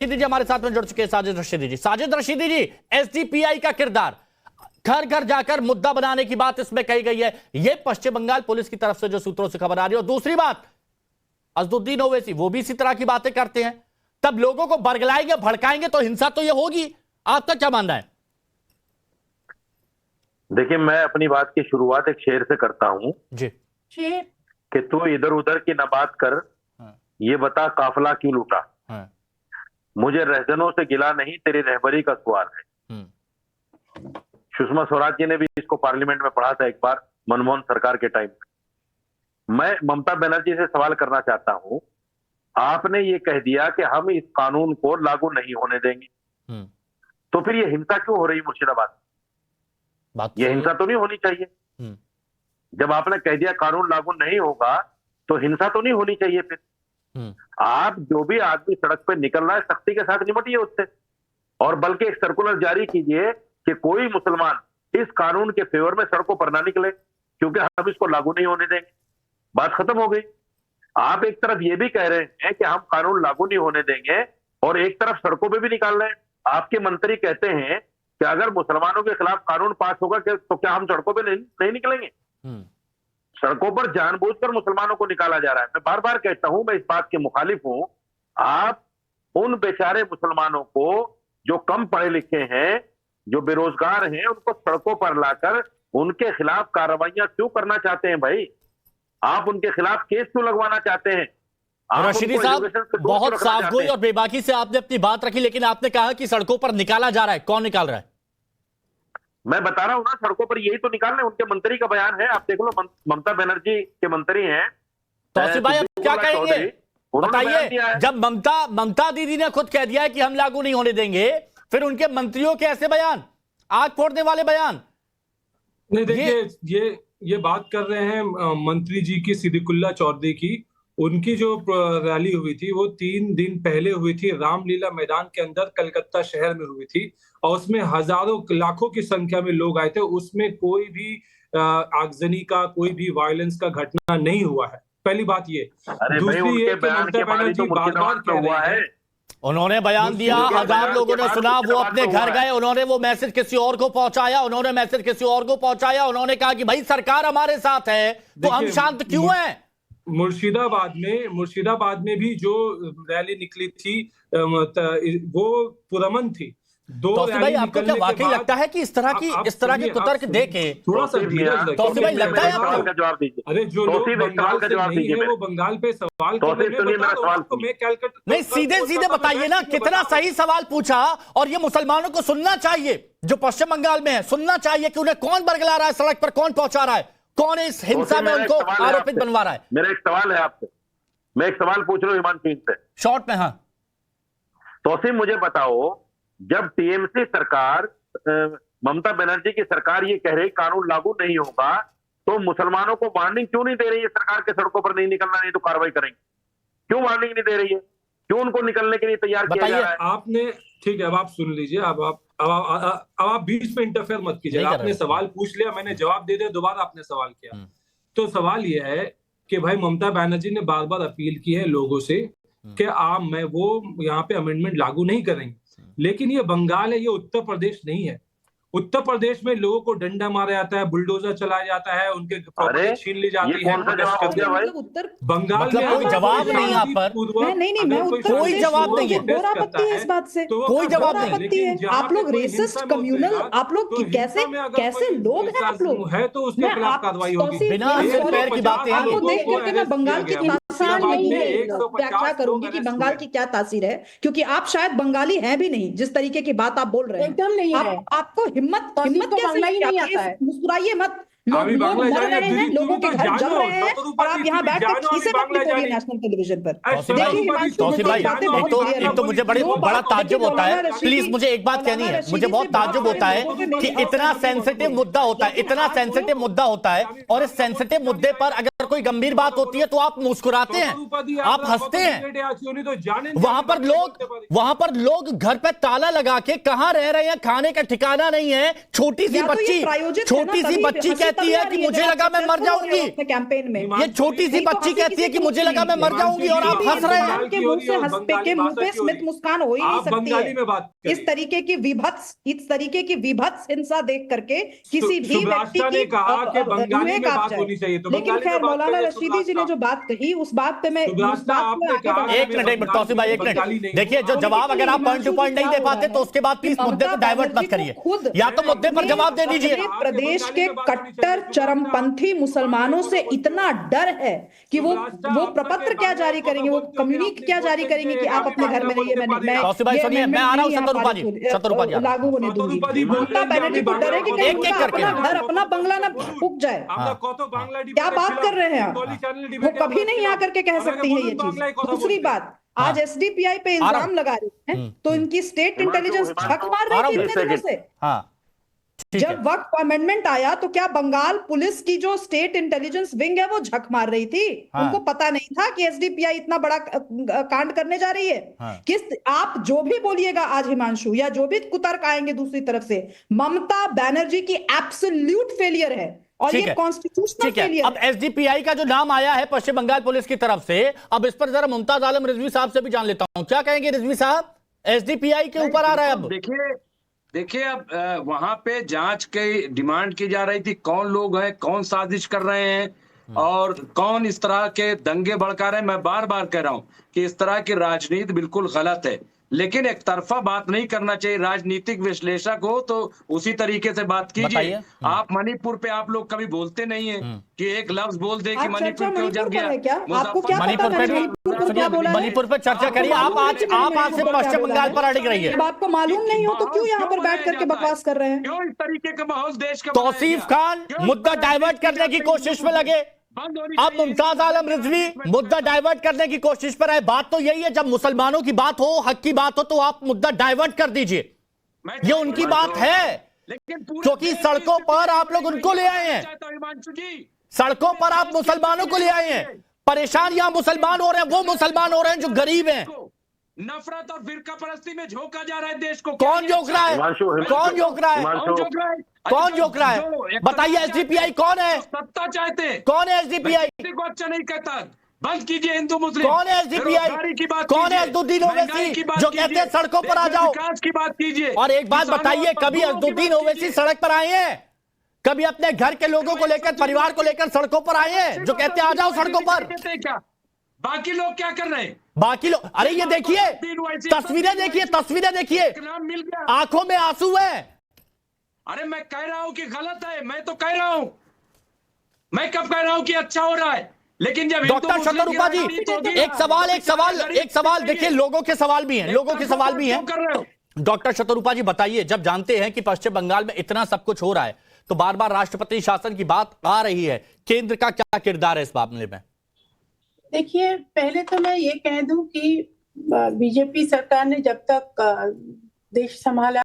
दीजिए हमारे साथ में जुड़ चुके हैं साजिद रशीदी जी। साजिद रशीदी जी, एसडीपीआई का किरदार, घर घर जाकर मुद्दा बनाने की बात इसमें कही गई है, यह पश्चिम बंगाल पुलिस की तरफ से जो सूत्रों से खबर आ रही है। और दूसरी बात, असदुद्दीन ओवैसी वो भी इसी तरह की बातें करते हैं, तब लोगों को बरगलाएंगे, भड़काएंगे तो हिंसा तो यह होगी। आपका क्या मानना है? देखिए, मैं अपनी बात की शुरुआत एक शेर से करता हूं जी। कि तू इधर उधर की न बात कर, ये बता काफिला क्यों लूटा। मुझे रहजनों से गिला नहीं, तेरी रहबरी का सवाल है। सुषमा स्वराज जी ने भी इसको पार्लियामेंट में पढ़ा था एक बार, मनमोहन सरकार के टाइम में। मैं ममता बनर्जी से सवाल करना चाहता हूं, आपने ये कह दिया कि हम इस कानून को लागू नहीं होने देंगे, तो फिर ये हिंसा क्यों हो रही मुर्शिदाबाद? ये हिंसा तो नहीं होनी चाहिए। जब आपने कह दिया कानून लागू नहीं होगा तो हिंसा तो नहीं होनी चाहिए। फिर आप जो भी आदमी सड़क पे निकल रहा है, सख्ती के साथ निपटिए उससे, और बल्कि एक सर्कुलर जारी कीजिए कि कोई मुसलमान इस कानून के फेवर में सड़कों पर ना निकले, क्योंकि हम इसको लागू नहीं होने देंगे। बात खत्म हो गई। आप एक तरफ ये भी कह रहे हैं कि हम कानून लागू नहीं होने देंगे, और एक तरफ सड़कों पे भी निकाल रहे हैं। आपके मंत्री कहते हैं कि अगर मुसलमानों के खिलाफ कानून पास होगा तो क्या हम सड़कों पे नहीं निकलेंगे? सड़कों पर जानबूझकर मुसलमानों को निकाला जा रहा है। मैं बार बार कहता हूं, मैं इस बात के मुखालिफ हूं। आप उन बेचारे मुसलमानों को जो कम पढ़े लिखे हैं, जो बेरोजगार हैं, उनको सड़कों पर लाकर उनके खिलाफ कार्रवाइयां क्यों करना चाहते हैं? भाई, आप उनके खिलाफ केस क्यों लगवाना चाहते हैं? रशीदी साहब, बहुत साफगोई और बेबाकी से आपने अपनी बात रखी, लेकिन आपने कहा कि सड़कों पर निकाला जा रहा है। कौन निकाल रहा है? मैं बता रहा हूं ना, सड़कों पर यही तो निकाल रहे हैं। उनके मंत्री का बयान है, आप देख लो। ममता बनर्जी के मंत्री हैं तौसीफ भाई, आप क्या कहेंगे बताइए? जब ममता दीदी ने खुद कह दिया है कि हम लागू नहीं होने देंगे, फिर उनके मंत्रियों के ऐसे बयान, आग फोड़ने वाले बयान। नहीं, देखिए, ये बात कर रहे हैं मंत्री जी की, सिद्दीकुल्ला चौधरी की। उनकी जो रैली हुई थी वो 3 दिन पहले हुई थी, रामलीला मैदान के अंदर कलकत्ता शहर में हुई थी, और उसमें हजारों लाखों की संख्या में लोग आए थे। उसमें कोई भी आगजनी का, कोई भी वायलेंस का घटना नहीं हुआ है। पहली बात ये। दूसरी ये कि ममता बनर्जी बार-बार कह रहे हैं, उन्होंने बयान दिया, हजार लोगों ने सुना, वो अपने घर गए, उन्होंने वो मैसेज किसी और को पहुंचाया, उन्होंने कहा कि भाई सरकार हमारे साथ है, तो हम शांत क्यों हैं? मुर्शिदाबाद में भी जो रैली निकली थी वो पुरअमन थी। तौसीफ भाई, आपको क्या वाकई लगता है कि इस तरह के कुतर्क देके थोड़ा सा तौसीफ भाई लगता है आपको? का जवाब दीजिए। अरे, जो लोग बंगाल से नहीं है वो बंगाल पे सवाल कर रहे हैं। नहीं, सीधे बताइए ना, कितना सही सवाल पूछा। और ये मुसलमानों को सुनना चाहिए, जो पश्चिम बंगाल में है, सुनना चाहिए कि उन्हें कौन बरगला रहा है, सड़क पर कौन पहुंचा रहा है, कौन इस हिंसा में उनको आरोपित बनवा रहा है। मेरा एक सवाल है आपसे, मैं एक सवाल पूछ रहा हूं हिमांशु से, शॉर्ट में। हाँ तौसीफ, मुझे बताओ, जब टीएमसी सरकार, ममता बनर्जी की सरकार ये कह रही कानून लागू नहीं होगा, तो मुसलमानों को वार्निंग क्यों नहीं दे रही है सरकार के सड़कों पर नहीं निकलना, नहीं तो कार्रवाई करेंगे? क्यों वार्निंग नहीं दे रही है? क्यों उनको निकलने के लिए तैयार किया जा रहा है? आपने, ठीक है, अब आप सुन लीजिए। अब आप बीच में इंटरफेयर मत कीजिए। आपने सवाल पूछ लिया, मैंने जवाब दे दिया, दोबारा आपने सवाल किया। तो सवाल यह है कि भाई, ममता बनर्जी ने बार बार अपील की है लोगों से कि वो यहाँ पे अमेंडमेंट लागू नहीं करेंगे, लेकिन ये बंगाल है, ये उत्तर प्रदेश नहीं है। उत्तर प्रदेश में लोगों को डंडा मारा जाता है, बुलडोजर चलाया जाता है, उनके प्रॉपर्टी छीन ली जाती है। बंगाल में कोई जवाब नहीं यहाँ पर। कोई जवाब नहीं है इस बात से, कोई जवाब नहीं है। आप लोग रेसिस्ट, कम्युनल, आप लोग कैसे लोग हैं? आप लोग है तो उसके खिलाफ कार्रवाई होगी। बिना पैर की बातें आपको देख करके मैं बंगाल की व्याख्या करूंगी कि बंगाल की क्या तासीर है, क्योंकि आप शायद बंगाली हैं भी नहीं, जिस तरीके की बात आप बोल रहे हैं। एकदम नहीं है। आपको हिम्मत बांग्ला ही नहीं आता है। मुस्कुराइए मत। लोग मर रहे हैं, लोगों के घर जल रहे हैं, और आप यहाँ बैठ कर खीसे मत निकालिए नेशनल टेलीविजन पर। तौसीफ भाई, एक तो मुझे बड़ा ताज्जुब होता है, प्लीज मुझे एक बात कहनी है, मुझे बहुत ताज्जुब होता है कि इतना सेंसिटिव मुद्दा होता है, और इस सेंसिटिव मुद्दे पर अगर कोई गंभीर बात होती है तो आप मुस्कुराते हैं, आप हंसते हैं। वहां पर लोग घर पे ताला लगा के कहां रह रहे हैं, खाने का ठिकाना नहीं है। छोटी सी बच्ची कहती है कि मुझे लगा मैं मर जाऊंगी कैंपेन में। ये छोटी सी बच्ची कहती है कि मुझे लगा मैं मर जाऊंगी और आप हंस रहे हैं। के मुंह से के मुंह पे स्मित मुस्कान हो ही नहीं सकती बंगाली में बात है। इस तरीके की विभत्स हिंसा देख करके किसी भी व्यक्ति की कहा कि बंगाली में बात होनी चाहिए। तो लेकिन खैर मौलाना रशीदी जी ने जो बात कही उस बात पे मैं एक मिनट तौसीफ भाई, एक मिनट देखिए, जो जवाब अगर आप पॉइंट टू पॉइंट नहीं दे पाते तो उसके बाद प्लीज मुद्दे को डाइवर्ट मत करिए, या तो मुद्दे पर जवाब दे दीजिए। प्रदेश के कट्टर चरमपंथी मुसलमानों से इतना डर है कि वो प्रपत्र क्या जारी करेंगे, वो कम्युनिक क्या जारी करेंगे कि आप अपने घर में रहिए। तौसीफ भाई सुनिए, मैं आ रहा हूं, शतरूपा जी लागू होने दूंगी। ममता बनर्जी को डरे कि कहीं अपना घर अपना बंगला ना फूक जाए। क्या बात कर रहे हैं आप? वो कभी नहीं आकर के कह सकती है ये चीज। दूसरी बात, आज एसडीपीआई पे इल्जाम लगा रही है तो इनकी स्टेट इंटेलिजेंस झक मार रही थी इतने दिनों से। जब वक्त अमेंडमेंट आया तो क्या बंगाल पुलिस की जो स्टेट इंटेलिजेंस विंग है वो झक मार रही थी? उनको पता नहीं था कि एसडीपीआई इतना बड़ा कांड करने जा रही है? किस आप जो भी बोलिएगा आज हिमांशु, या जो भी कुतर्क आएंगे दूसरी तरफ से, ममता बनर्जी की एब्सोल्यूट फेलियर है और ये कॉन्स्टिट्यूशनल फेलियर है। अब एसडीपीआई का जो नाम आया है पश्चिम बंगाल पुलिस की तरफ से, अब इस पर जरा मुमताज आलम रिजवी साहब से भी जान लेता हूं, क्या कहेंगे रिजवी साहब? एसडीपीआई के ऊपर आ रहा है। अब देखिए अब वहां पे जांच की डिमांड की जा रही थी, कौन लोग हैं, कौन साजिश कर रहे हैं और कौन इस तरह के दंगे भड़का रहे हैं। मैं बार बार कह रहा हूं कि इस तरह की राजनीति बिल्कुल गलत है, लेकिन एक तरफा बात नहीं करना चाहिए। राजनीतिक विश्लेषक हो तो उसी तरीके से बात कीजिए। आप मणिपुर पे आप लोग कभी बोलते नहीं है कि एक लफ्ज बोल दे कि मणिपुर क्यों जम गया। आपको क्या मणिपुर पे चर्चा करिए। आप आज से पश्चिम बंगाल पर अड़क रही है। आपको मालूम नहीं हो तो क्यों यहाँ पर बैठ करके बकवास कर रहे हैं? क्यों इस तरीके का माहौल देश का? तौसीफ खान मुद्दा डाइवर्ट करने की कोशिश में लगे, अब मुमताज आलम रिजवी मुद्दा डाइवर्ट करने की कोशिश पर है। बात तो यही है, जब मुसलमानों की बात हो, हक की बात हो, तो आप मुद्दा डाइवर्ट कर दीजिए। ये उनकी बात है, क्योंकि सड़कों पर आप लोग उनको ले आए हैं, सड़कों पर आप मुसलमानों को ले आए हैं। परेशान यहां मुसलमान हो रहे हैं, वो मुसलमान हो रहे हैं जो गरीब हैं। नफरत और फिरका परस्ती में झोंका जा रहा है देश को। कौन झोंक रहा है? कौन झोंक रहा है? कौन झोंक रहा है? बताइए एसडीपीआई कौन है? सत्ता चाहते हैं। कौन है एसडीपीआई? को अच्छा नहीं कहता, बंद कीजिए हिंदू मुस्लिम। कौन है एसडीपीआई? कौन है अजदुद्दीन ओवैसी जो कहते हैं सड़कों पर आ जाओ? विकास की बात कीजिए। और एक बात बताइए, कभी अजदुद्दीन ओवैसी सड़क पर आए हैं? कभी अपने घर के लोगों को लेकर, परिवार को लेकर सड़कों पर आए हैं जो कहते हैं आ जाओ सड़कों पर? क्या बाकी लोग क्या कर रहे हैं? बाकी लोग, अरे ये देखिए तस्वीरें, देखिए तस्वीरें, देखिए आंखों में आंसू है। अरे मैं कह रहा हूं कि गलत है, मैं तो कह रहा हूं, मैं कब कह रहा हूं कि अच्छा हो रहा है, लेकिन जब डॉक्टर शतरूपा जी एक सवाल देखिए, लोगों के सवाल भी हैं, डॉक्टर शतरूपा जी बताइए, जब जानते हैं कि पश्चिम बंगाल में इतना सब कुछ हो रहा है तो बार बार राष्ट्रपति शासन की बात आ रही है, केंद्र का क्या किरदार है इस मामले में? देखिए, पहले तो मैं ये कह दूं कि बीजेपी सरकार ने जब तक देश संभाला